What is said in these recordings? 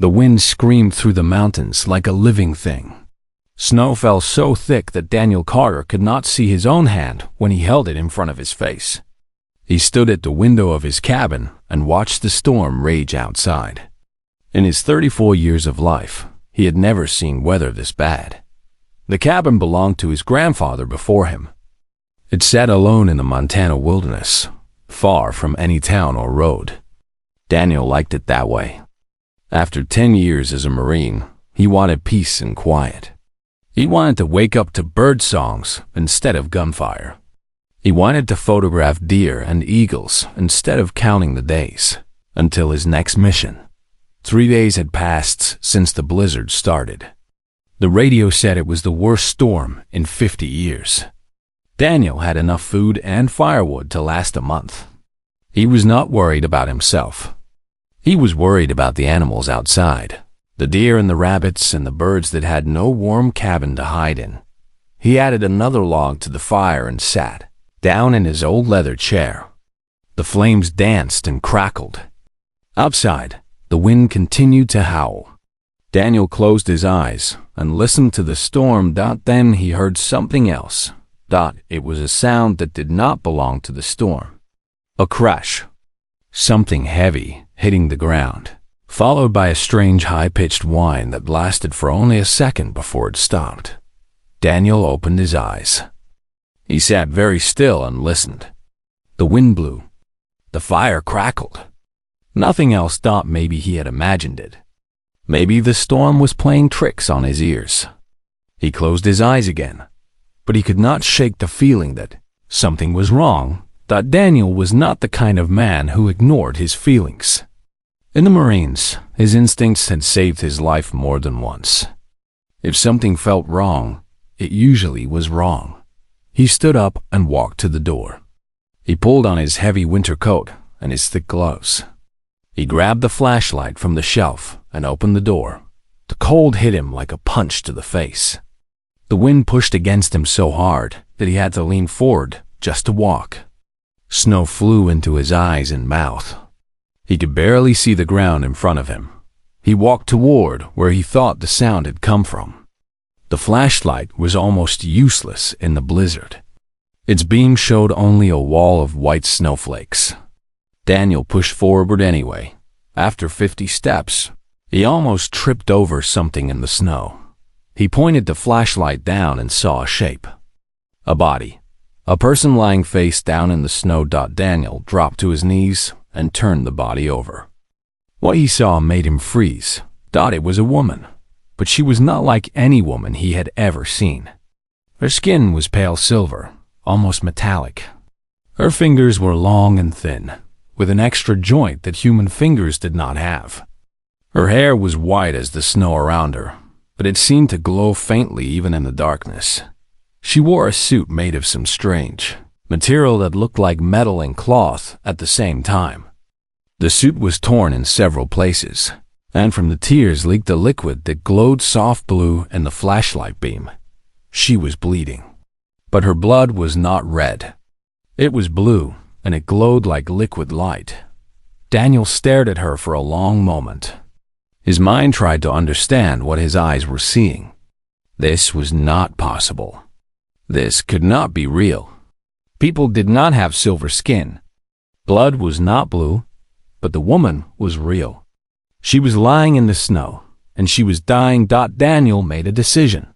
The wind screamed through the mountains like a living thing. Snow fell so thick that Daniel Carter could not see his own hand when he held it in front of his face. He stood at the window of his cabin and watched the storm rage outside. In his 34 years of life, he had never seen weather this bad. The cabin belonged to his grandfather before him. It sat alone in the Montana wilderness, far from any town or road. Daniel liked it that way. After 10 years as a Marine, he wanted peace and quiet. He wanted to wake up to bird songs instead of gunfire. He wanted to photograph deer and eagles instead of counting the days until his next mission. 3 days had passed since the blizzard started. The radio said it was the worst storm in 50 years. Daniel had enough food and firewood to last a month. He was not worried about himself. He was worried about the animals outside, the deer and the rabbits and the birds that had no warm cabin to hide in. He added another log to the fire and sat down in his old leather chair. The flames danced and crackled. Outside, the wind continued to howl. Daniel closed his eyes and listened to the storm. Then he heard something else. It was a sound that did not belong to the storm. A crash. Something heavy hitting the ground, followed by a strange high-pitched whine that lasted for only a second before it stopped. Daniel opened his eyes. He sat very still and listened. The wind blew. The fire crackled. Nothing else. Maybe he had imagined it. Maybe the storm was playing tricks on his ears. He closed his eyes again, but he could not shake the feeling that something was wrong. Daniel was not the kind of man who ignored his feelings. In the Marines, his instincts had saved his life more than once. If something felt wrong, it usually was wrong. He stood up and walked to the door. He pulled on his heavy winter coat and his thick gloves. He grabbed the flashlight from the shelf and opened the door. The cold hit him like a punch to the face. The wind pushed against him so hard that he had to lean forward just to walk. Snow flew into his eyes and mouth. He could barely see the ground in front of him. He walked toward where he thought the sound had come from. The flashlight was almost useless in the blizzard. Its beam showed only a wall of white snowflakes. Daniel pushed forward anyway. After 50 steps, he almost tripped over something in the snow. He pointed the flashlight down and saw a shape. A body. A person lying face down in the snow. Daniel dropped to his knees and turned the body over. What he saw made him freeze. It was a woman, but she was not like any woman he had ever seen. Her skin was pale silver, almost metallic. Her fingers were long and thin, with an extra joint that human fingers did not have. Her hair was white as the snow around her, but it seemed to glow faintly even in the darkness. She wore a suit made of some strange material that looked like metal and cloth at the same time. The suit was torn in several places, and from the tears leaked a liquid that glowed soft blue in the flashlight beam. She was bleeding, but her blood was not red. It was blue, and it glowed like liquid light. Daniel stared at her for a long moment. His mind tried to understand what his eyes were seeing. This was not possible. This could not be real. People did not have silver skin. Blood was not blue, but the woman was real. She was lying in the snow, and she was dying. Daniel made a decision.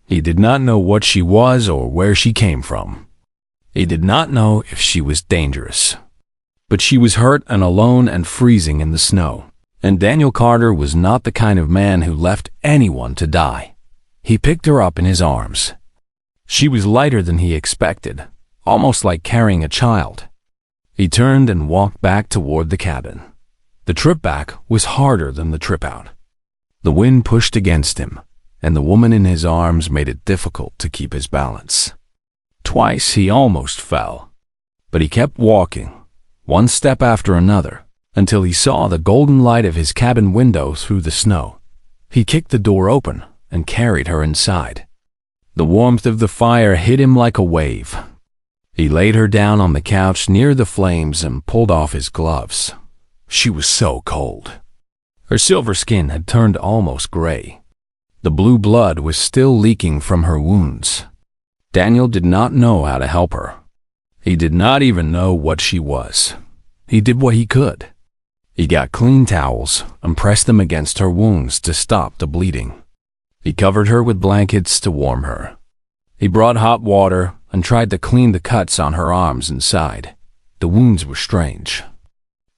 He did not know what she was or where she came from. He did not know if she was dangerous. But she was hurt and alone and freezing in the snow. And Daniel Carter was not the kind of man who left anyone to die. He picked her up in his arms. She was lighter than he expected, almost like carrying a child. He turned and walked back toward the cabin. The trip back was harder than the trip out. The wind pushed against him, and the woman in his arms made it difficult to keep his balance. Twice he almost fell, but he kept walking, one step after another, until he saw the golden light of his cabin window through the snow. He kicked the door open and carried her inside. The warmth of the fire hit him like a wave. He laid her down on the couch near the flames and pulled off his gloves. She was so cold. Her silver skin had turned almost gray. The blue blood was still leaking from her wounds. Daniel did not know how to help her. He did not even know what she was. He did what he could. He got clean towels and pressed them against her wounds to stop the bleeding. He covered her with blankets to warm her. He brought hot water and tried to clean the cuts on her arms and side. The wounds were strange.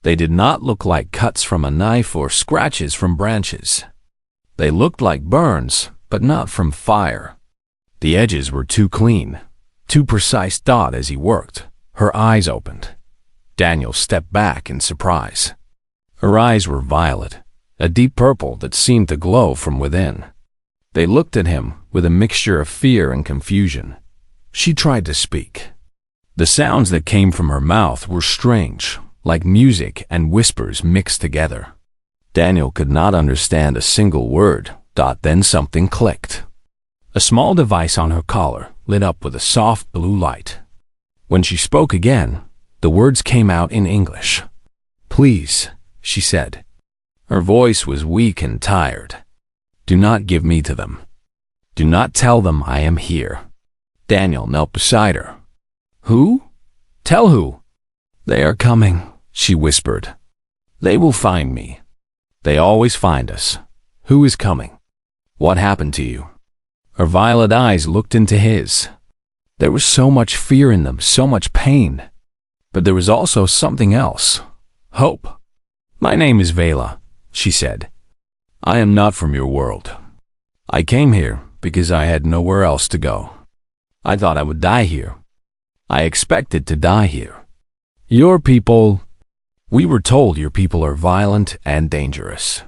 They did not look like cuts from a knife or scratches from branches. They looked like burns, but not from fire. The edges were too clean, too precise. As he worked, her eyes opened. Daniel stepped back in surprise. Her eyes were violet, a deep purple that seemed to glow from within. They looked at him with a mixture of fear and confusion. She tried to speak. The sounds that came from her mouth were strange, like music and whispers mixed together. Daniel could not understand a single word. Then something clicked. A small device on her collar lit up with a soft blue light. When she spoke again, the words came out in English. "Please," she said. Her voice was weak and tired. "Do not give me to them. Do not tell them I am here." Daniel knelt beside her. "Who? Tell who?" "They are coming," she whispered. "They will find me. They always find us. Who is coming? What happened to you?" Her violet eyes looked into his. There was so much fear in them, so much pain. But there was also something else. Hope. "My name is Vela," she said. "I am not from your world. I came here because I had nowhere else to go. I thought I would die here. I expected to die here. Your people... We were told your people are violent and dangerous."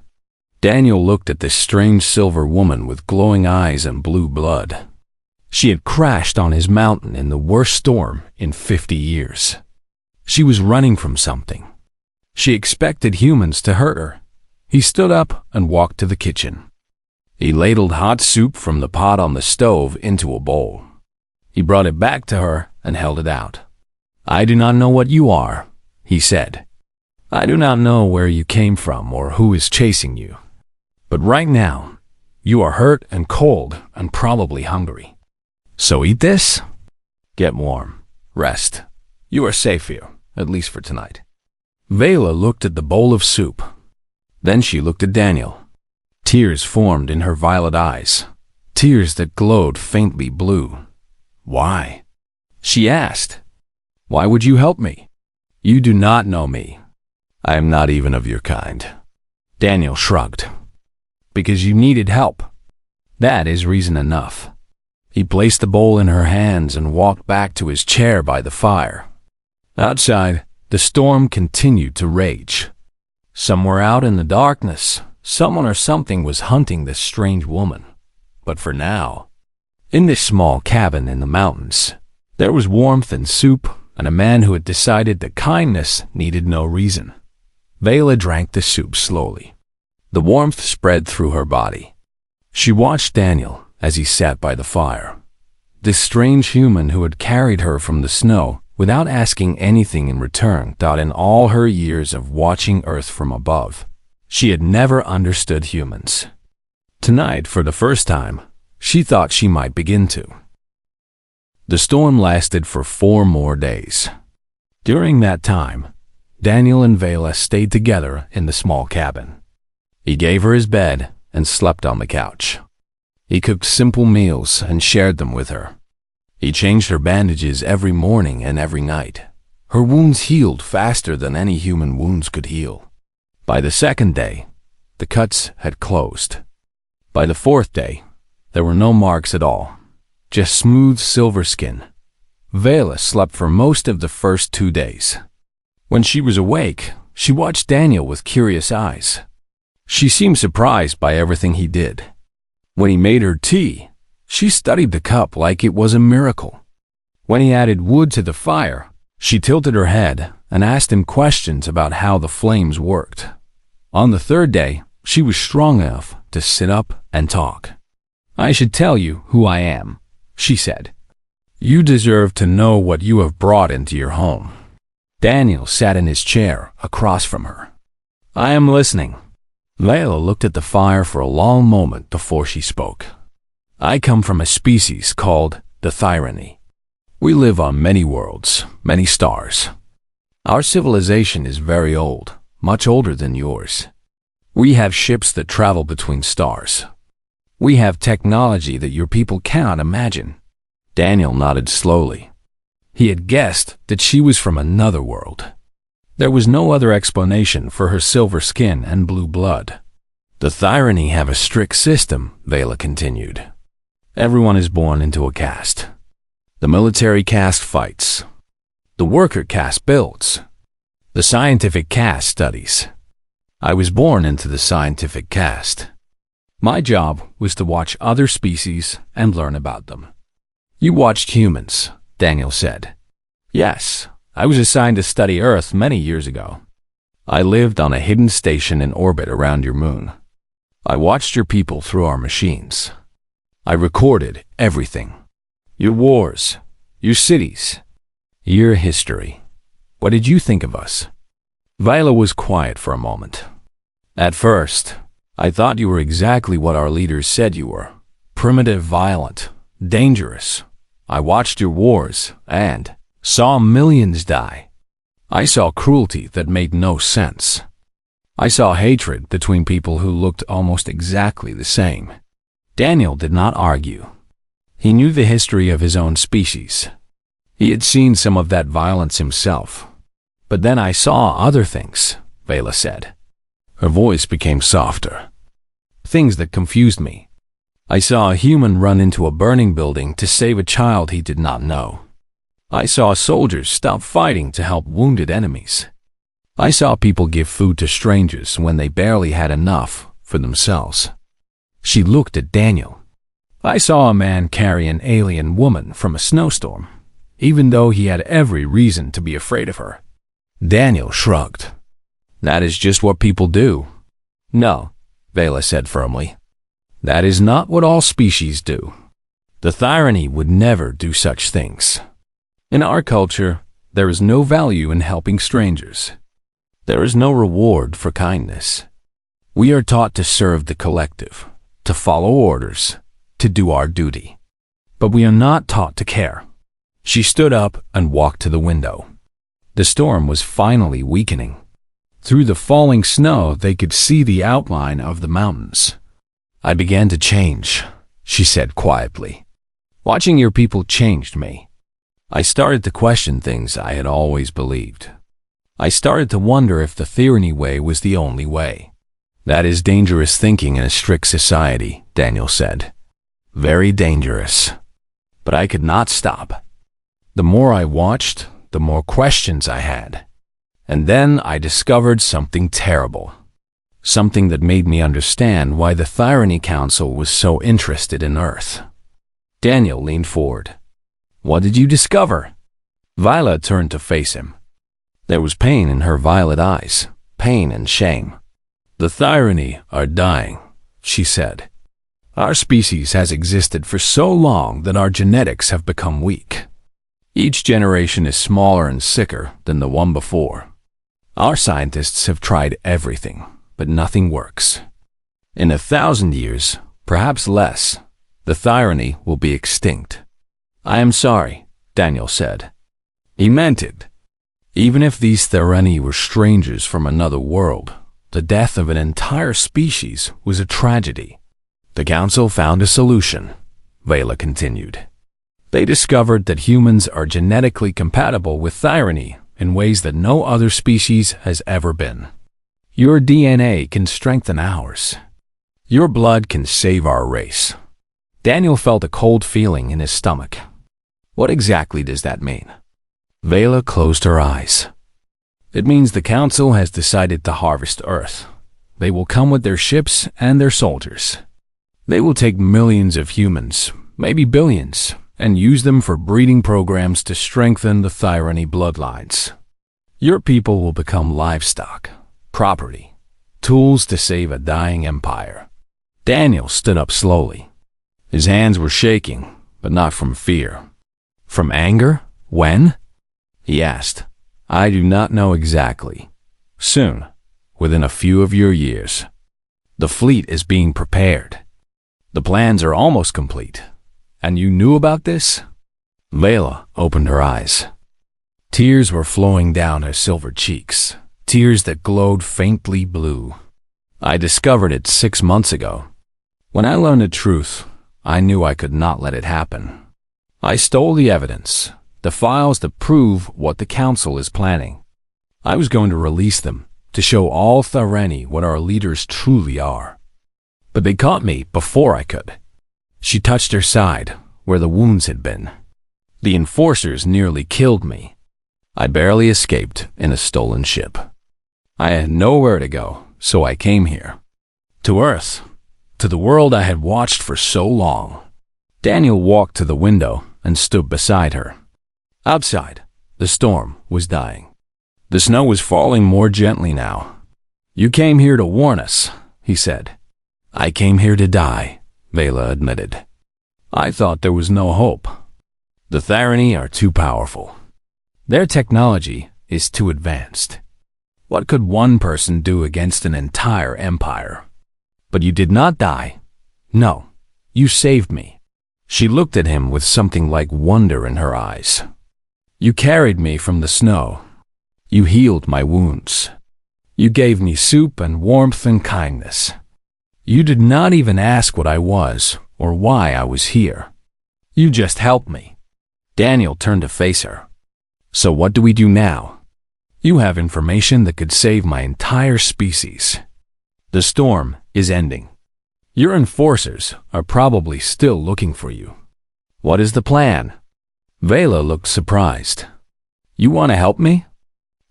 Daniel looked at this strange silver woman with glowing eyes and blue blood. She had crashed on his mountain in the worst storm in 50 years. She was running from something. She expected humans to hurt her. He stood up and walked to the kitchen. He ladled hot soup from the pot on the stove into a bowl. He brought it back to her and held it out. "I do not know what you are," he said. "I do not know where you came from or who is chasing you. But right now, you are hurt and cold and probably hungry. So eat this. Get warm. Rest. You are safe here, at least for tonight." Vela looked at the bowl of soup. Then she looked at Daniel. Tears formed in her violet eyes, tears that glowed faintly blue. "Why?" she asked. "Why would you help me? You do not know me. I am not even of your kind." Daniel shrugged. "Because you needed help. That is reason enough." He placed the bowl in her hands and walked back to his chair by the fire. Outside, the storm continued to rage. Somewhere out in the darkness, someone or something was hunting this strange woman. But for now, in this small cabin in the mountains, there was warmth and soup and a man who had decided that kindness needed no reason. Vela drank the soup slowly. The warmth spread through her body. She watched Daniel as he sat by the fire. This strange human who had carried her from the snow without asking anything in return. In all her years of watching Earth from above, she had never understood humans. Tonight, for the first time, she thought she might begin to. The storm lasted for 4 more days. During that time, Daniel and Vela stayed together in the small cabin. He gave her his bed and slept on the couch. He cooked simple meals and shared them with her. He changed her bandages every morning and every night. Her wounds healed faster than any human wounds could heal. By the 2nd day, the cuts had closed. By the 4th day, there were no marks at all, just smooth silver skin. Vela slept for most of the first 2 days. When she was awake, she watched Daniel with curious eyes. She seemed surprised by everything he did. When he made her tea, she studied the cup like it was a miracle. When he added wood to the fire, she tilted her head and asked him questions about how the flames worked. On the 3rd day, she was strong enough to sit up and talk. "I should tell you who I am," she said. "You deserve to know what you have brought into your home." Daniel sat in his chair across from her. "I am listening." Layla looked at the fire for a long moment before she spoke. I come from a species called the Thyrany. We live on many worlds, many stars. Our civilization is very old, much older than yours. We have ships that travel between stars. We have technology that your people cannot imagine. Daniel nodded slowly. He had guessed that she was from another world. There was no other explanation for her silver skin and blue blood. The Thyrany have a strict system, Vela continued. Everyone is born into a caste. The military caste fights. The worker caste builds. The scientific caste studies. I was born into the scientific caste. My job was to watch other species and learn about them. You watched humans, Daniel said. Yes, I was assigned to study Earth many years ago. I lived on a hidden station in orbit around your moon. I watched your people through our machines. I recorded everything. Your wars, your cities, your history. What did you think of us? Viola was quiet for a moment. At first, I thought you were exactly what our leaders said you were. Primitive, violent, dangerous. I watched your wars and saw millions die. I saw cruelty that made no sense. I saw hatred between people who looked almost exactly the same. Daniel did not argue. He knew the history of his own species. He had seen some of that violence himself. But then I saw other things, Vela said. Her voice became softer. Things that confused me. I saw a human run into a burning building to save a child he did not know. I saw soldiers stop fighting to help wounded enemies. I saw people give food to strangers when they barely had enough for themselves. She looked at Daniel. I saw a man carry an alien woman from a snowstorm, even though he had every reason to be afraid of her. Daniel shrugged. That is just what people do. No, Vela said firmly. That is not what all species do. The Thyrany would never do such things. In our culture, there is no value in helping strangers. There is no reward for kindness. We are taught to serve the collective, to follow orders, to do our duty. But we are not taught to care. She stood up and walked to the window. The storm was finally weakening. Through the falling snow, they could see the outline of the mountains. I began to change, she said quietly. Watching your people changed me. I started to question things I had always believed. I started to wonder if the Thyrany way was the only way. That is dangerous thinking in a strict society, Daniel said. Very dangerous. But I could not stop. The more I watched, the more questions I had. And then I discovered something terrible. Something that made me understand why the Thyrany Council was so interested in Earth. Daniel leaned forward. What did you discover? Viola turned to face him. There was pain in her violet eyes, pain and shame. The Thyrany are dying, she said. Our species has existed for so long that our genetics have become weak. Each generation is smaller and sicker than the one before. Our scientists have tried everything, but nothing works. In 1,000 years, perhaps less, the Thyrany will be extinct. I am sorry, Daniel said. He meant it. Even if these Thyrany were strangers from another world, the death of an entire species was a tragedy. The council found a solution, Vela continued. They discovered that humans are genetically compatible with Thyrany in ways that no other species has ever been. Your DNA can strengthen ours. Your blood can save our race. Daniel felt a cold feeling in his stomach. What exactly does that mean? Vela closed her eyes. It means the council has decided to harvest Earth. They will come with their ships and their soldiers. They will take millions of humans, maybe billions, and use them for breeding programs to strengthen the Thyrany bloodlines. Your people will become livestock, property, tools to save a dying empire. Daniel stood up slowly. His hands were shaking, but not from fear. From anger? When? He asked. I do not know exactly. Soon, within a few of your years. The fleet is being prepared. The plans are almost complete. And you knew about this? Vela opened her eyes. Tears were flowing down her silver cheeks, tears that glowed faintly blue. I discovered it 6 months ago. When I learned the truth, I knew I could not let it happen. I stole the evidence, the files that prove what the Council is planning. I was going to release them, to show all Thareni what our leaders truly are. But they caught me before I could. She touched her side, where the wounds had been. The enforcers nearly killed me. I barely escaped in a stolen ship. I had nowhere to go, so I came here. To Earth, to the world I had watched for so long. Daniel walked to the window and stood beside her. Outside, the storm was dying. The snow was falling more gently now. You came here to warn us, he said. I came here to die, Vela admitted. I thought there was no hope. The Thareni are too powerful. Their technology is too advanced. What could one person do against an entire empire? But you did not die. No, you saved me. She looked at him with something like wonder in her eyes. You carried me from the snow. You healed my wounds. You gave me soup and warmth and kindness. You did not even ask what I was or why I was here. You just helped me. Daniel turned to face her. So what do we do now? You have information that could save my entire species. The storm is ending. Your enforcers are probably still looking for you. What is the plan? Vela looked surprised. You want to help me?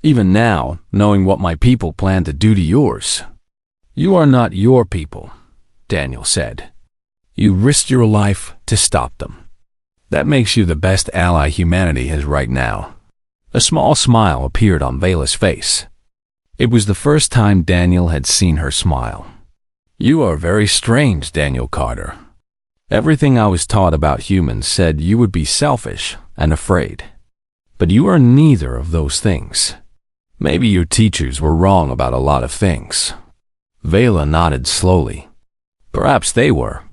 Even now, knowing what my people plan to do to yours. You are not your people, Daniel said. You risked your life to stop them. That makes you the best ally humanity has right now. A small smile appeared on Vela's face. It was the first time Daniel had seen her smile. You are very strange, Daniel Carter. Everything I was taught about humans said you would be selfish and afraid. But you are neither of those things. Maybe your teachers were wrong about a lot of things. Vela nodded slowly. Perhaps they were.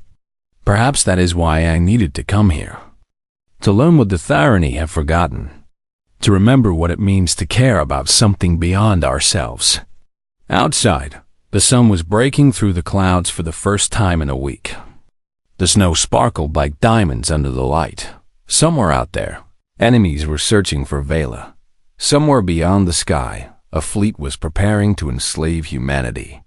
Perhaps that is why I needed to come here. To learn what the Thareni have forgotten. To remember what it means to care about something beyond ourselves. Outside, the sun was breaking through the clouds for the first time in a week. The snow sparkled like diamonds under the light. Somewhere out there, enemies were searching for Vela. Somewhere beyond the sky, a fleet was preparing to enslave humanity.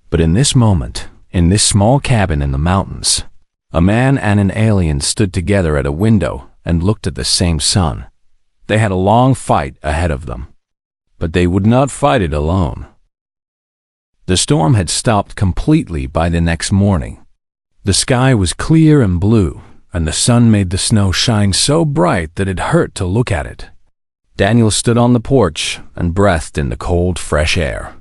But in this moment, in this small cabin in the mountains, a man and an alien stood together at a window and looked at the same sun. They had a long fight ahead of them, but they would not fight it alone. The storm had stopped completely by the next morning. The sky was clear and blue, and the sun made the snow shine so bright that it hurt to look at it. Daniel stood on the porch and breathed in the cold, fresh air.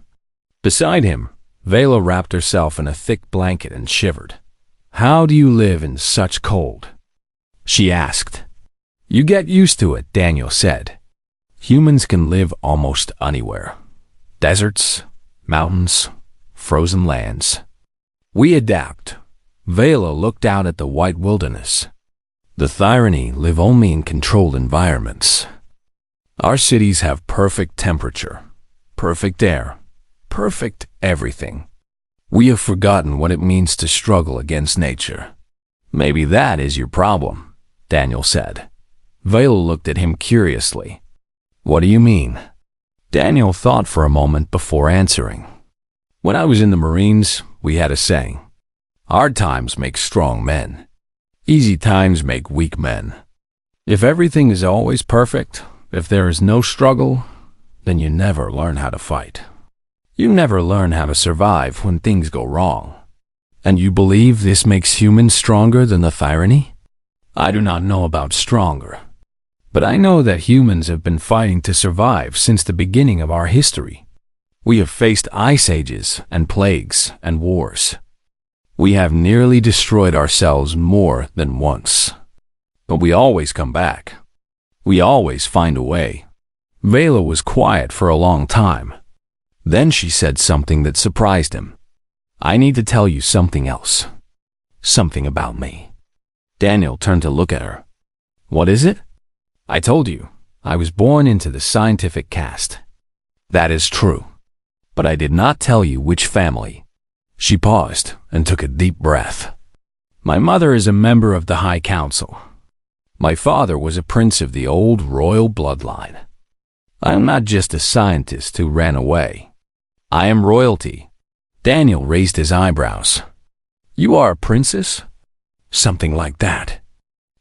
Beside him, Vela wrapped herself in a thick blanket and shivered. How do you live in such cold? She asked. You get used to it, Daniel said. Humans can live almost anywhere. Deserts, mountains, frozen lands. We adapt. Vela looked out at the white wilderness. The Thareni live only in controlled environments. Our cities have perfect temperature, perfect air, perfect everything. We have forgotten what it means to struggle against nature. Maybe that is your problem, Daniel said. Vela looked at him curiously. What do you mean? Daniel thought for a moment before answering. When I was in the Marines, we had a saying. Hard times make strong men. Easy times make weak men. If everything is always perfect, if there is no struggle, then you never learn how to fight. You never learn how to survive when things go wrong. And you believe this makes humans stronger than the Thareni? I do not know about stronger. But I know that humans have been fighting to survive since the beginning of our history. We have faced ice ages and plagues and wars. We have nearly destroyed ourselves more than once. But we always come back. We always find a way. Vela was quiet for a long time. Then she said something that surprised him. I need to tell you something else. Something about me. Daniel turned to look at her. What is it? I told you, I was born into the scientific caste. That is true. But I did not tell you which family. She paused and took a deep breath. My mother is a member of the High Council. My father was a prince of the old royal bloodline. I am not just a scientist who ran away. I am royalty. Daniel raised his eyebrows. You are a princess? Something like that.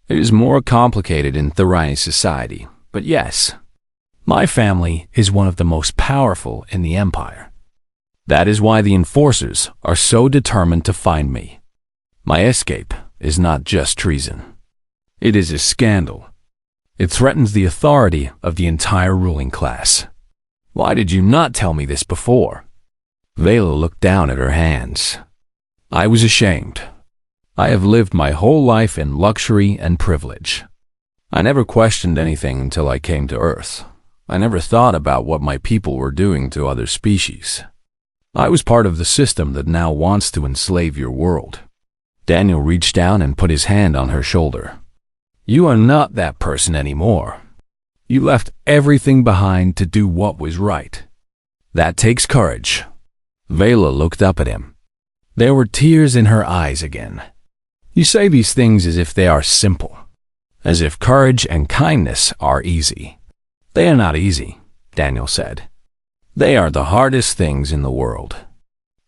It is more complicated in Tharian society, but yes. My family is one of the most powerful in the Empire. That is why the enforcers are so determined to find me. My escape is not just treason. It is a scandal. It threatens the authority of the entire ruling class. Why did you not tell me this before? Vela looked down at her hands. I was ashamed. I have lived my whole life in luxury and privilege. I never questioned anything until I came to Earth. I never thought about what my people were doing to other species. I was part of the system that now wants to enslave your world. Daniel reached down and put his hand on her shoulder. You are not that person anymore. You left everything behind to do what was right. That takes courage. Vela looked up at him. There were tears in her eyes again. You say these things as if they are simple, as if courage and kindness are easy. They are not easy, Daniel said. They are the hardest things in the world.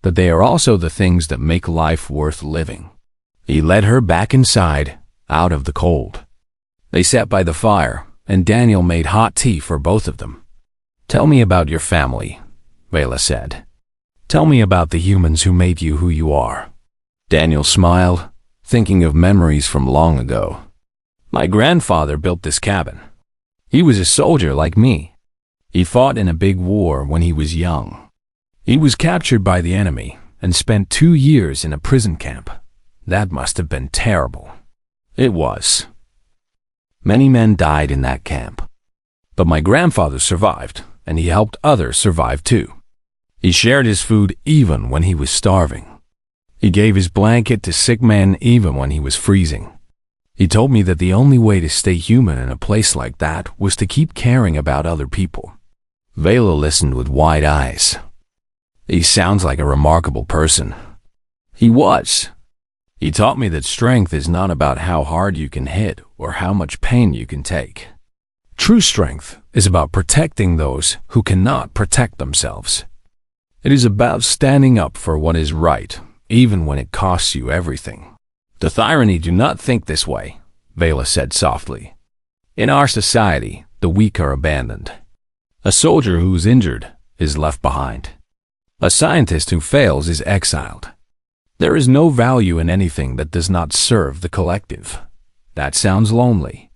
But they are also the things that make life worth living. He led her back inside, out of the cold. They sat by the fire, and Daniel made hot tea for both of them. Tell me about your family, Vela said. Tell me about the humans who made you who you are. Daniel smiled, thinking of memories from long ago. My grandfather built this cabin. He was a soldier like me. He fought in a big war when he was young. He was captured by the enemy and spent 2 years in a prison camp. That must have been terrible. It was. Many men died in that camp. But my grandfather survived, and he helped others survive too. He shared his food even when he was starving. He gave his blanket to sick men even when he was freezing. He told me that the only way to stay human in a place like that was to keep caring about other people. Vela listened with wide eyes. He sounds like a remarkable person. He was. He taught me that strength is not about how hard you can hit or how much pain you can take. True strength is about protecting those who cannot protect themselves. It is about standing up for what is right, even when it costs you everything. The Thyrani do not think this way, Vela said softly. In our society, the weak are abandoned. A soldier who is injured is left behind. A scientist who fails is exiled. There is no value in anything that does not serve the collective. That sounds lonely.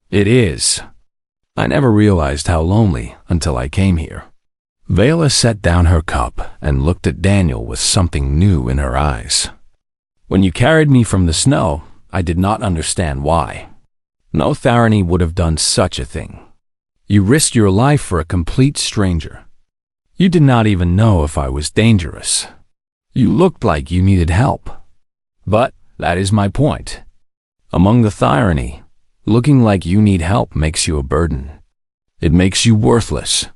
It is. I never realized how lonely until I came here. Vela set down her cup and looked at Daniel with something new in her eyes. When you carried me from the snow, I did not understand why. No Thyrani would have done such a thing. You risked your life for a complete stranger. You did not even know if I was dangerous. You looked like you needed help. But that is my point. Among the Thyrani, looking like you need help makes you a burden. It makes you worthless.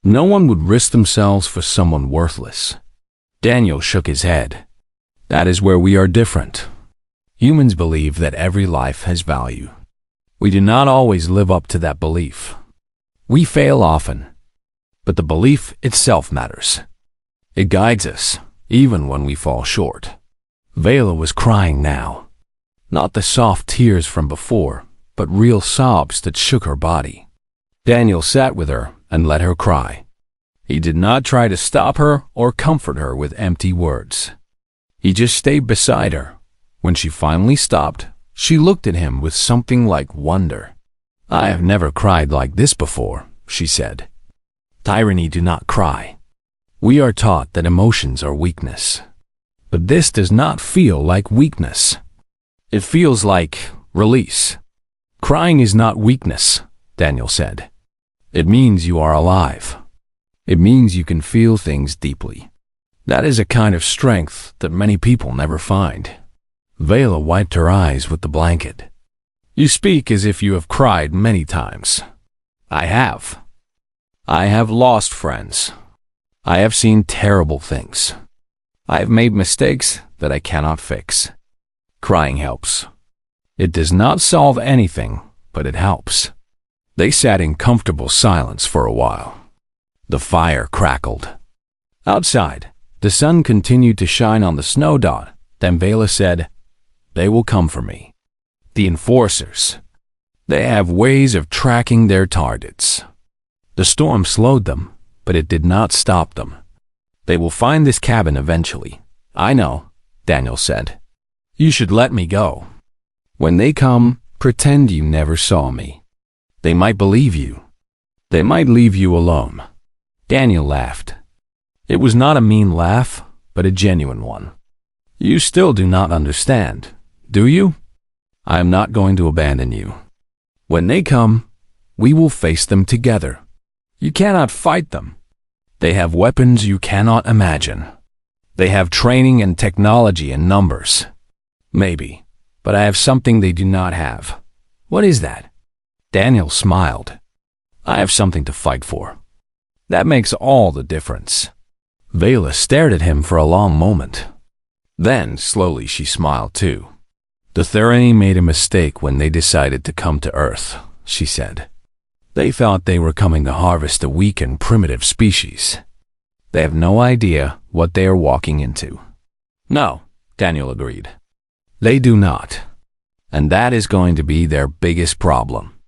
No one would risk themselves for someone worthless. Daniel shook his head. That is where we are different. Humans believe that every life has value. We do not always live up to that belief. We fail often, but the belief itself matters. It guides us, even when we fall short. Vela was crying now. Not the soft tears from before, but real sobs that shook her body. Daniel sat with her and let her cry. He did not try to stop her or comfort her with empty words. He just stayed beside her. When she finally stopped, she looked at him with something like wonder. I have never cried like this before, she said. Thyrani do not cry. We are taught that emotions are weakness. But this does not feel like weakness. It feels like release. Crying is not weakness, Daniel said. It means you are alive. It means you can feel things deeply. That is a kind of strength that many people never find. Vela wiped her eyes with the blanket. You speak as if you have cried many times. I have. I have lost friends. I have seen terrible things. I have made mistakes that I cannot fix. Crying helps. It does not solve anything, but it helps. They sat in comfortable silence for a while. The fire crackled. Outside, the sun continued to shine on the snow dot. Then Vela said, "They will come for me. The enforcers. They have ways of tracking their targets." The storm slowed them, but it did not stop them. They will find this cabin eventually. I know, Daniel said. You should let me go. When they come, pretend you never saw me. They might believe you. They might leave you alone. Daniel laughed. It was not a mean laugh, but a genuine one. You still do not understand, do you? I am not going to abandon you. When they come, we will face them together. You cannot fight them. They have weapons you cannot imagine. They have training and technology in numbers. Maybe, but I have something they do not have. What is that? Daniel smiled. I have something to fight for. That makes all the difference. Vela stared at him for a long moment. Then, slowly, she smiled too. The Therani made a mistake when they decided to come to Earth, she said. They thought they were coming to harvest a weak and primitive species. They have no idea what they are walking into. No, Daniel agreed. They do not. And that is going to be their biggest problem.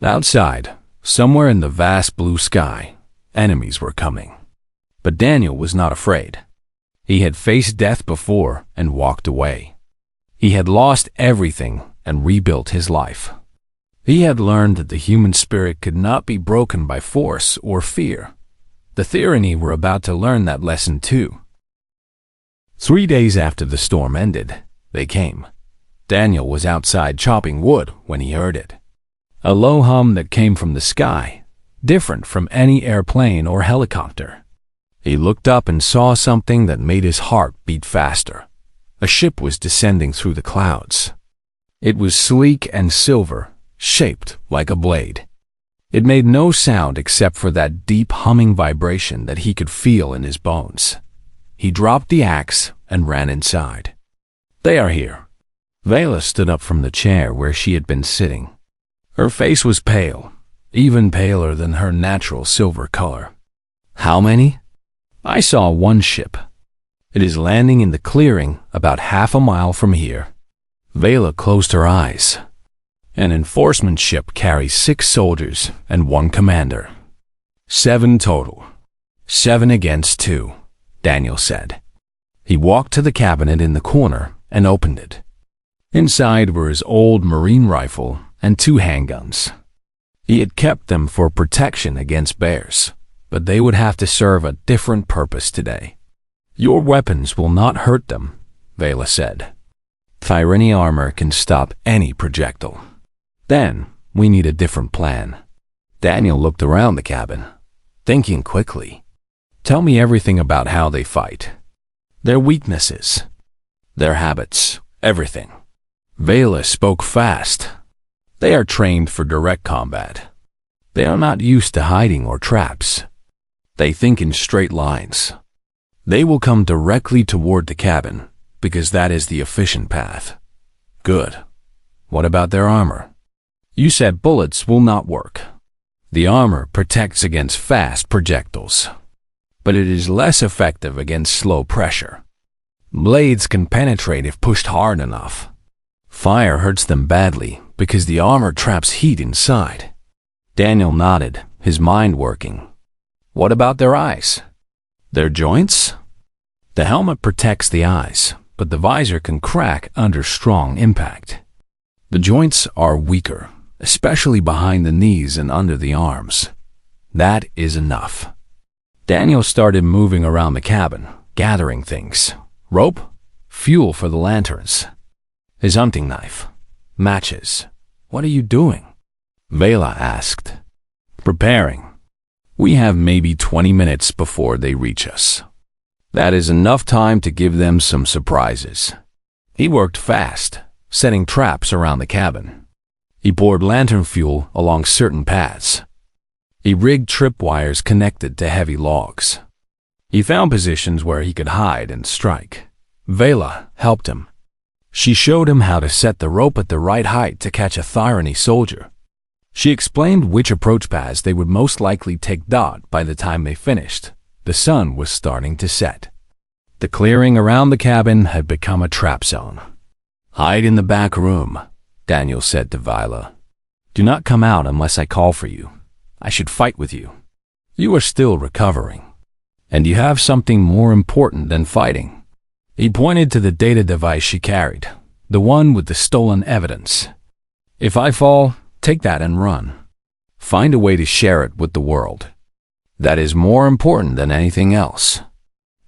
Outside, somewhere in the vast blue sky, enemies were coming. But Daniel was not afraid. He had faced death before and walked away. He had lost everything and rebuilt his life. He had learned that the human spirit could not be broken by force or fear. The Therani were about to learn that lesson too. 3 days after the storm ended, they came. Daniel was outside chopping wood when he heard it. A low hum that came from the sky, different from any airplane or helicopter. He looked up and saw something that made his heart beat faster. A ship was descending through the clouds. It was sleek and silver, shaped like a blade. It made no sound except for that deep humming vibration that he could feel in his bones. He dropped the axe and ran inside. They are here. Vela stood up from the chair where she had been sitting. Her face was pale, even paler than her natural silver color. How many? I saw one ship. It is landing in the clearing about half a mile from here. Vela closed her eyes. An enforcement ship carries 6 soldiers and 1 commander. 7 total. 7 against 2, Daniel said. He walked to the cabinet in the corner and opened it. Inside were his old marine rifle and 2 handguns. He had kept them for protection against bears, but they would have to serve a different purpose today. Your weapons will not hurt them, Vela said. Therani armor can stop any projectile. Then, we need a different plan. Daniel looked around the cabin, thinking quickly. Tell me everything about how they fight. Their weaknesses. Their habits. Everything. Vela spoke fast. They are trained for direct combat. They are not used to hiding or traps. They think in straight lines. They will come directly toward the cabin, because that is the efficient path. Good. What about their armor? You said bullets will not work. The armor protects against fast projectiles, but it is less effective against slow pressure. Blades can penetrate if pushed hard enough. Fire hurts them badly because the armor traps heat inside. Daniel nodded, his mind working. What about their eyes? Their joints? The helmet protects the eyes, but the visor can crack under strong impact. The joints are weaker, especially behind the knees and under the arms. That is enough. Daniel started moving around the cabin, gathering things. Rope, fuel for the lanterns, his hunting knife, matches. What are you doing? Vela asked. Preparing. We have maybe 20 minutes before they reach us. That is enough time to give them some surprises. He worked fast, setting traps around the cabin. He poured lantern fuel along certain paths. He rigged tripwires connected to heavy logs. He found positions where he could hide and strike. Vela helped him. She showed him how to set the rope at the right height to catch a Thyrany soldier. She explained which approach paths they would most likely take. By the time they finished, the sun was starting to set. The clearing around the cabin had become a trap zone. "Hide in the back room," Daniel said to Vila. "Do not come out unless I call for you. I should fight with you. You are still recovering, and you have something more important than fighting." He pointed to the data device she carried, the one with the stolen evidence. "If I fall, take that and run. Find a way to share it with the world. That is more important than anything else."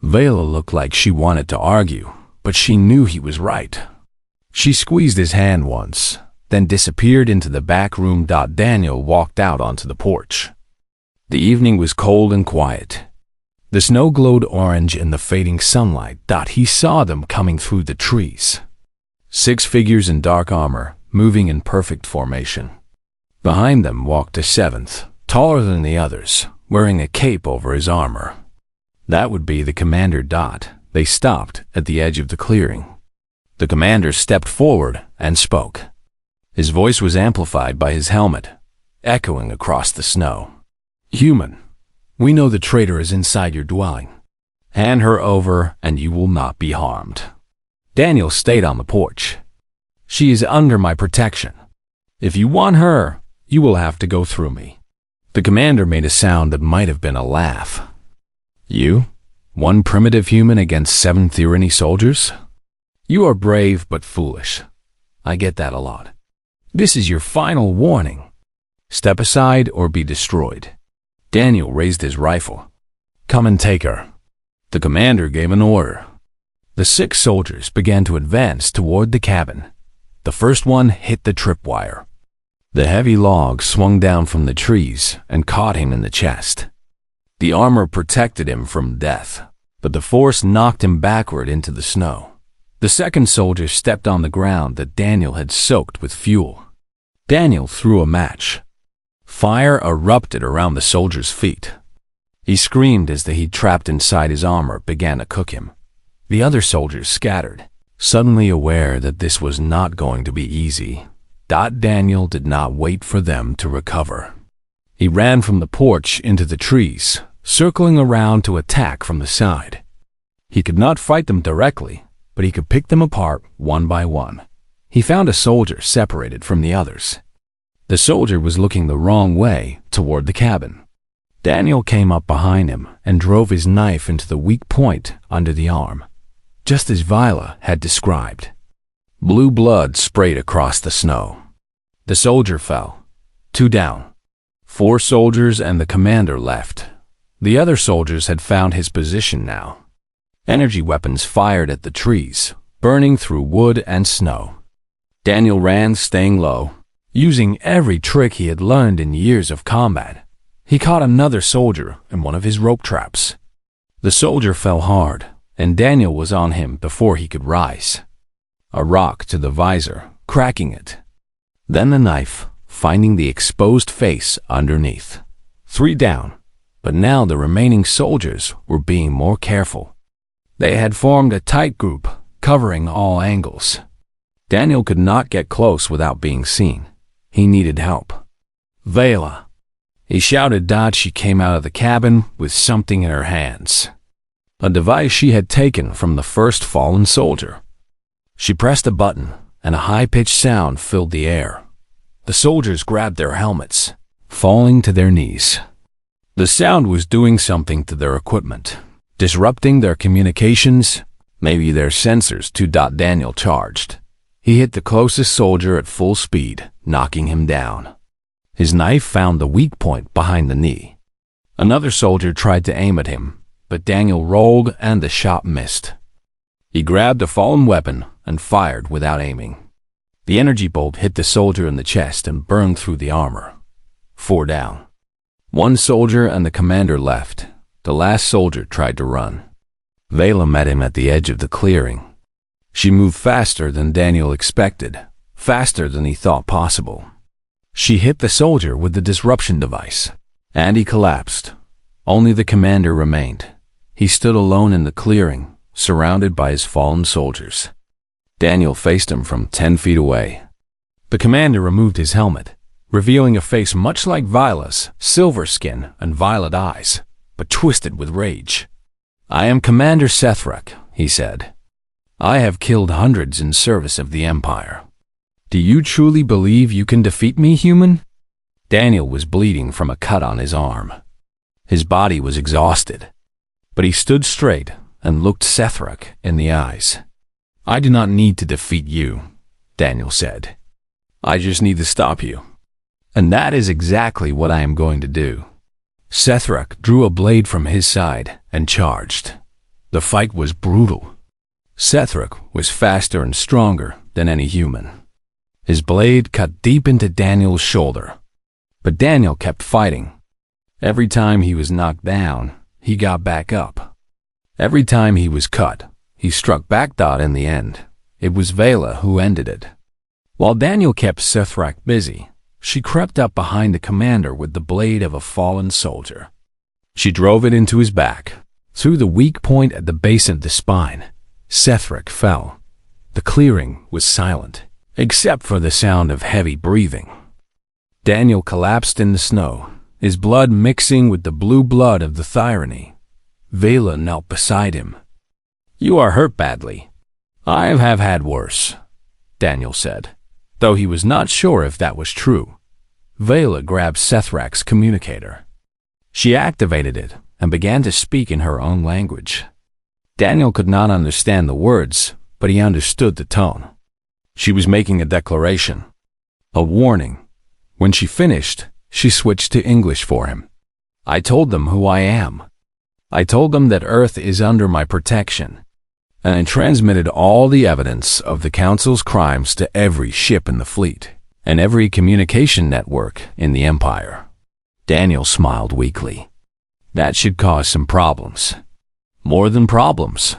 Vela looked like she wanted to argue, but she knew he was right. She squeezed his hand once, then disappeared into the back room. Daniel walked out onto the porch. The evening was cold and quiet. The snow glowed orange in the fading sunlight. He saw them coming through the trees. 6 figures in dark armor, moving in perfect formation. Behind them walked a 7th, taller than the others, wearing a cape over his armor. That would be the commander. They stopped at the edge of the clearing. The commander stepped forward and spoke. His voice was amplified by his helmet, echoing across the snow. "Human, we know the traitor is inside your dwelling. Hand her over and you will not be harmed." Daniel stayed on the porch. "She is under my protection. If you want her, you will have to go through me." The commander made a sound that might have been a laugh. "You? One primitive human against 7 Thyrany soldiers? You are brave but foolish. I get that a lot. This is your final warning. Step aside or be destroyed." Daniel raised his rifle. "Come and take her." The commander gave an order. The 6 soldiers began to advance toward the cabin. The first one hit the tripwire. The heavy log swung down from the trees and caught him in the chest. The armor protected him from death, but the force knocked him backward into the snow. The second soldier stepped on the ground that Daniel had soaked with fuel. Daniel threw a match. Fire erupted around the soldier's feet. He screamed as the heat trapped inside his armor began to cook him. The other soldiers scattered, suddenly aware that this was not going to be easy. Daniel did not wait for them to recover. He ran from the porch into the trees, circling around to attack from the side. He could not fight them directly, but he could pick them apart one by one. He found a soldier separated from the others. The soldier was looking the wrong way toward the cabin. Daniel came up behind him and drove his knife into the weak point under the arm, just as Vila had described. Blue blood sprayed across the snow. The soldier fell. 2 down. 4 soldiers and the commander left. The other soldiers had found his position now. Energy weapons fired at the trees, burning through wood and snow. Daniel ran, staying low, using every trick he had learned in years of combat. He caught another soldier in one of his rope traps. The soldier fell hard, and Daniel was on him before he could rise. A rock to the visor, cracking it. Then the knife, finding the exposed face underneath. 3 down, but now the remaining soldiers were being more careful. They had formed a tight group, covering all angles. Daniel could not get close without being seen. He needed help. "Vela!" He shouted. She came out of the cabin with something in her hands. A device she had taken from the first fallen soldier. She pressed a button, and a high-pitched sound filled the air. The soldiers grabbed their helmets, falling to their knees. The sound was doing something to their equipment, disrupting their communications, maybe their sensors too. Daniel charged. He hit the closest soldier at full speed, knocking him down. His knife found the weak point behind the knee. Another soldier tried to aim at him, but Daniel rolled and the shot missed. He grabbed a fallen weapon and fired without aiming. The energy bolt hit the soldier in the chest and burned through the armor. 4 down. 1 soldier and the commander left. The last soldier tried to run. Vela met him at the edge of the clearing. She moved faster than Daniel expected, faster than he thought possible. She hit the soldier with the disruption device, and he collapsed. Only the commander remained. He stood alone in the clearing, surrounded by his fallen soldiers. Daniel faced him from 10 feet away. The commander removed his helmet, revealing a face much like Vila's, silver skin and violet eyes, but twisted with rage. "I am Commander Sethrak," he said. "I have killed hundreds in service of the Empire. Do you truly believe you can defeat me, human?" Daniel was bleeding from a cut on his arm. His body was exhausted, but he stood straight and looked Sethrak in the eyes. "I do not need to defeat you," Daniel said. "I just need to stop you. And that is exactly what I am going to do." Sethrak drew a blade from his side and charged. The fight was brutal. Sethrak was faster and stronger than any human. His blade cut deep into Daniel's shoulder. But Daniel kept fighting. Every time he was knocked down, he got back up. Every time he was cut, he struck back. In the end, it was Vela who ended it. While Daniel kept Sethrak busy, she crept up behind the commander with the blade of a fallen soldier. She drove it into his back, through the weak point at the base of the spine. Sethrak fell. The clearing was silent, except for the sound of heavy breathing. Daniel collapsed in the snow, his blood mixing with the blue blood of the Thyrany. Vela knelt beside him. "You are hurt badly." "I have had worse," Daniel said, though he was not sure if that was true. Vela grabbed Sethrak's communicator. She activated it and began to speak in her own language. Daniel could not understand the words, but he understood the tone. She was making a declaration, a warning. When she finished, she switched to English for him. "I told them who I am. I told them that Earth is under my protection, and I transmitted all the evidence of the Council's crimes to every ship in the fleet and every communication network in the Empire." Daniel smiled weakly. That should cause some problems. More than problems.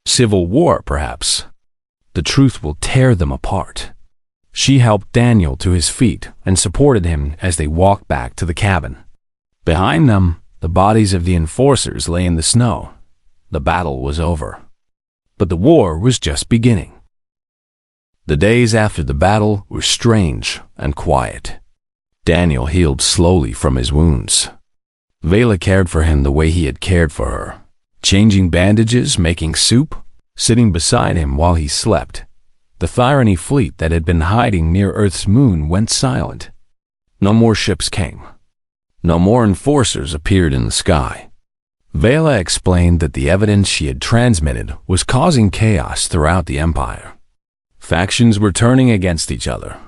Civil war, perhaps. The truth will tear them apart. She helped Daniel to his feet and supported him as they walked back to the cabin. Behind them, the bodies of the enforcers lay in the snow. The battle was over. But the war was just beginning. The days after the battle were strange and quiet. Daniel healed slowly from his wounds. Vela cared for him the way he had cared for her, changing bandages, making soup, sitting beside him while he slept. The Thyrany fleet that had been hiding near Earth's moon went silent. No more ships came. No more enforcers appeared in the sky. Vela explained that the evidence she had transmitted was causing chaos throughout the Empire. Factions were turning against each other.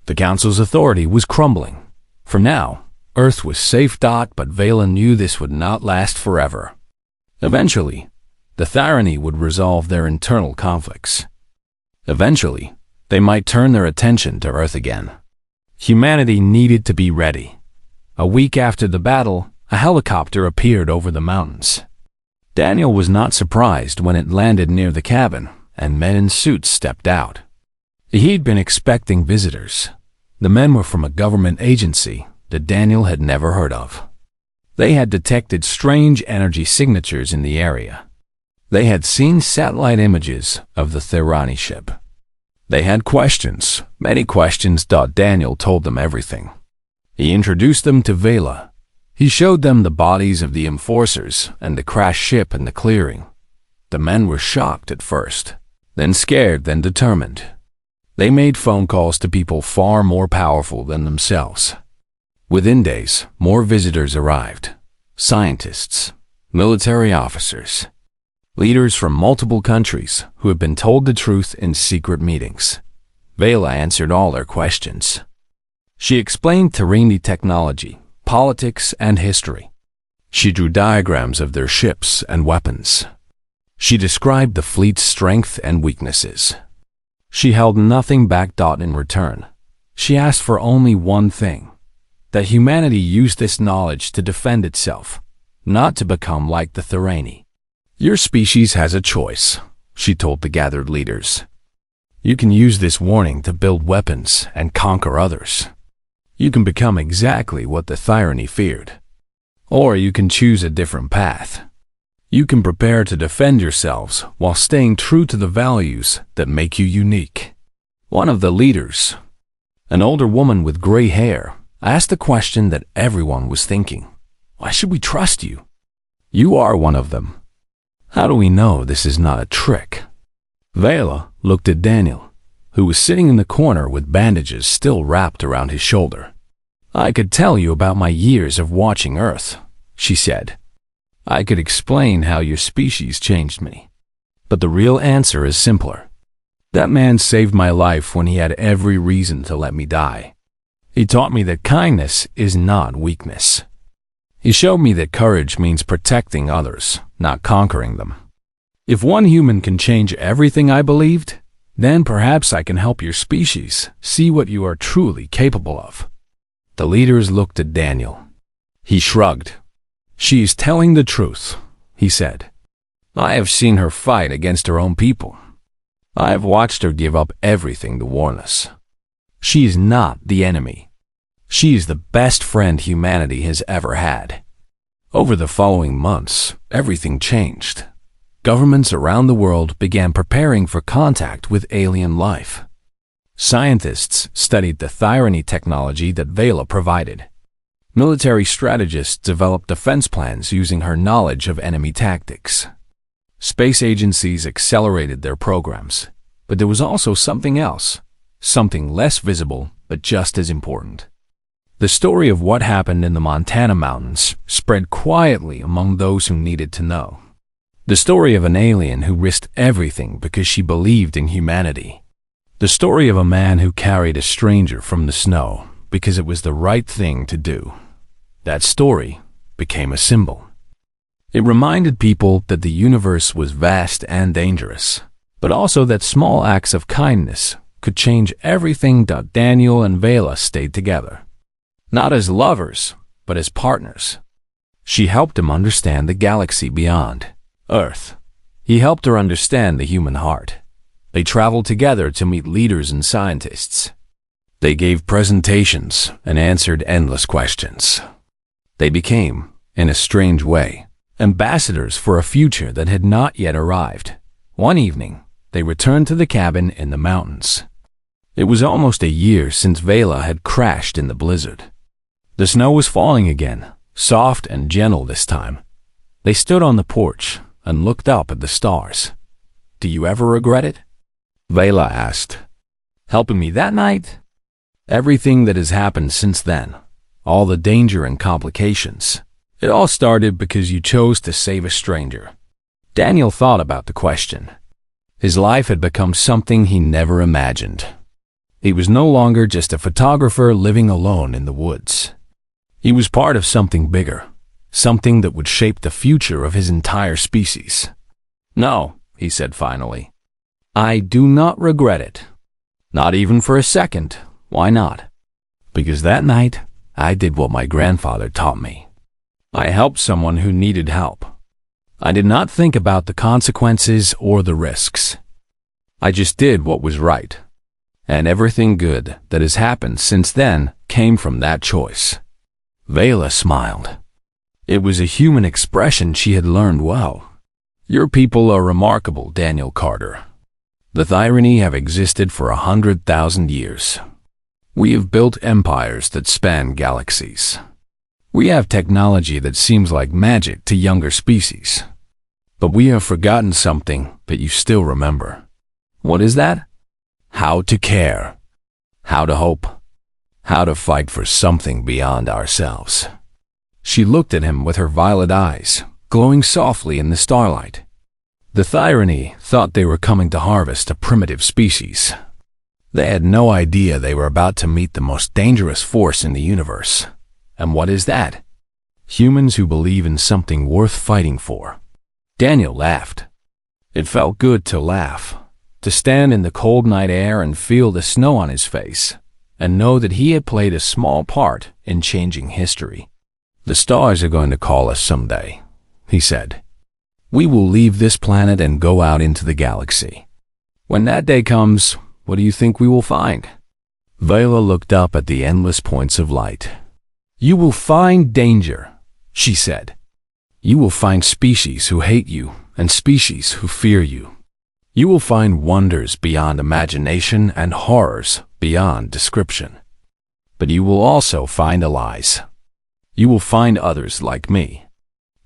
The Council's authority was crumbling. For now, Earth was safe. But Vela knew this would not last forever. Eventually, the Thyrany would resolve their internal conflicts. Eventually, they might turn their attention to Earth again. Humanity needed to be ready. A week after the battle, a helicopter appeared over the mountains. Daniel was not surprised when it landed near the cabin, and men in suits stepped out. He'd been expecting visitors. The men were from a government agency that Daniel had never heard of. They had detected strange energy signatures in the area. They had seen satellite images of the Thyrany ship. They had questions, many questions. Daniel told them everything. He introduced them to Vela. He showed them the bodies of the enforcers and the crashed ship in the clearing. The men were shocked at first, then scared, then determined. They made phone calls to people far more powerful than themselves. Within days, more visitors arrived. Scientists, military officers, leaders from multiple countries who had been told the truth in secret meetings. Vela answered all their questions. She explained Thyrany technology, politics, and history. She drew diagrams of their ships and weapons. She described the fleet's strength and weaknesses. She held nothing back. In return, she asked for only one thing: that humanity use this knowledge to defend itself, not to become like the Thyrany. Your species has a choice, she told the gathered leaders. You can use this warning to build weapons and conquer others. You can become exactly what the tyranny feared. Or you can choose a different path. You can prepare to defend yourselves while staying true to the values that make you unique. One of the leaders, an older woman with gray hair, asked the question that everyone was thinking. Why should we trust you? You are one of them. How do we know this is not a trick? Vela looked at Daniel, who was sitting in the corner with bandages still wrapped around his shoulder. I could tell you about my years of watching Earth, she said. I could explain how your species changed me. But the real answer is simpler. That man saved my life when he had every reason to let me die. He taught me that kindness is not weakness. He showed me that courage means protecting others, not conquering them. If one human can change everything I believed, then perhaps I can help your species see what you are truly capable of. The leaders looked at Daniel. He shrugged. She is telling the truth, he said. I have seen her fight against her own people. I have watched her give up everything to warn us. She is not the enemy. She is the best friend humanity has ever had. Over the following months, everything changed. Governments around the world began preparing for contact with alien life. Scientists studied the tyranny technology that Vela provided. Military strategists developed defense plans using her knowledge of enemy tactics. Space agencies accelerated their programs, but there was also something else, something less visible but just as important. The story of what happened in the Montana mountains spread quietly among those who needed to know. The story of an alien who risked everything because she believed in humanity. The story of a man who carried a stranger from the snow because it was the right thing to do. That story became a symbol. It reminded people that the universe was vast and dangerous, but also that small acts of kindness could change everything. Daniel and Vela stayed together. Not as lovers, but as partners. She helped him understand the galaxy beyond Earth. He helped her understand the human heart. They traveled together to meet leaders and scientists. They gave presentations and answered endless questions. They became, in a strange way, ambassadors for a future that had not yet arrived. One evening, they returned to the cabin in the mountains. It was almost a year since Vela had crashed in the blizzard. The snow was falling again, soft and gentle this time. They stood on the porch and looked up at the stars. Do you ever regret it? Vela asked. Helping me that night? Everything that has happened since then, all the danger and complications, it all started because you chose to save a stranger. Daniel thought about the question. His life had become something he never imagined. He was no longer just a photographer living alone in the woods. He was part of something bigger, something that would shape the future of his entire species. No, he said finally. I do not regret it. Not even for a second. Why not? Because that night, I did what my grandfather taught me. I helped someone who needed help. I did not think about the consequences or the risks. I just did what was right. And everything good that has happened since then came from that choice. Vela smiled. It was a human expression she had learned well. Your people are remarkable, Daniel Carter. The tyranny have existed for 100,000 years. We have built empires that span galaxies. We have technology that seems like magic to younger species. But we have forgotten something that you still remember. What is that? How to care. How to hope. How to fight for something beyond ourselves. She looked at him with her violet eyes, glowing softly in the starlight. The tyranny thought they were coming to harvest a primitive species. They had no idea they were about to meet the most dangerous force in the universe. And what is that? Humans who believe in something worth fighting for. Daniel laughed. It felt good to laugh, to stand in the cold night air and feel the snow on his face, and know that he had played a small part in changing history. The stars are going to call us someday, he said. We will leave this planet and go out into the galaxy. When that day comes, what do you think we will find? Vela looked up at the endless points of light. You will find danger, she said. You will find species who hate you and species who fear you. You will find wonders beyond imagination and horrors beyond description. But you will also find allies. You will find others like me.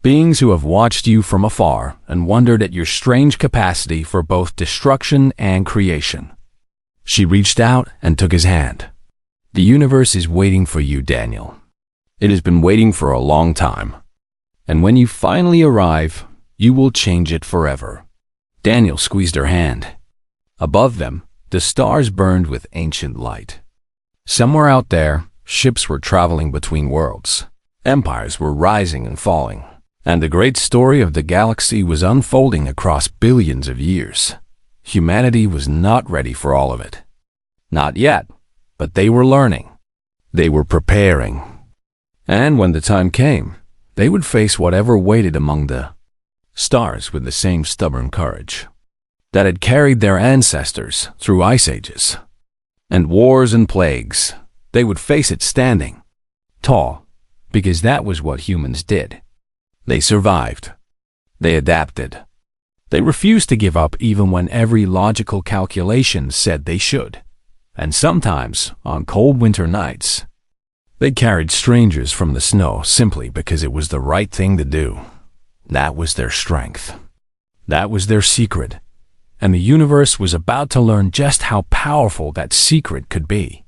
Beings who have watched you from afar and wondered at your strange capacity for both destruction and creation. She reached out and took his hand. The universe is waiting for you, Daniel. It has been waiting for a long time. And when you finally arrive, you will change it forever. Daniel squeezed her hand. Above them, the stars burned with ancient light. Somewhere out there, ships were traveling between worlds. Empires were rising and falling. And the great story of the galaxy was unfolding across billions of years. Humanity was not ready for all of it. Not yet, but they were learning. They were preparing. And when the time came, they would face whatever waited among the stars with the same stubborn courage that had carried their ancestors through ice ages and wars and plagues. They would face it standing tall, because that was what humans did. They survived. They adapted. They refused to give up even when every logical calculation said they should. And sometimes, on cold winter nights, they carried strangers from the snow simply because it was the right thing to do. That was their strength. That was their secret. And the universe was about to learn just how powerful that secret could be.